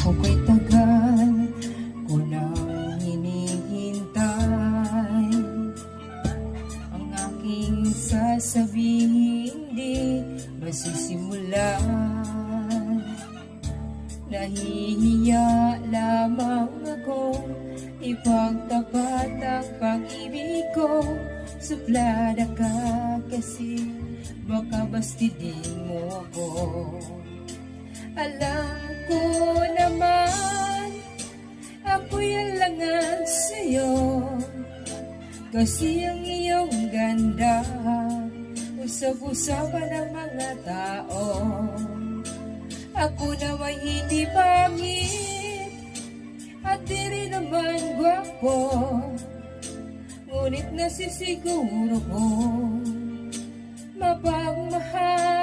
Ako'y tagal ko nang hinihintay. Ang aking sasabihin di masisimulan. Nahihiya lamang ako ipagtapat ang pag-ibig ko. Suplada ka kasi baka bastidin mo ako. Alam ko naman ako'y alangan sa'yo, kasi ang iyong ganda usap-usapan ng mga tao. Ako nawa'y hindi pangit at di rin naman gwapo, ngunit nasisiguro ko mapagmahal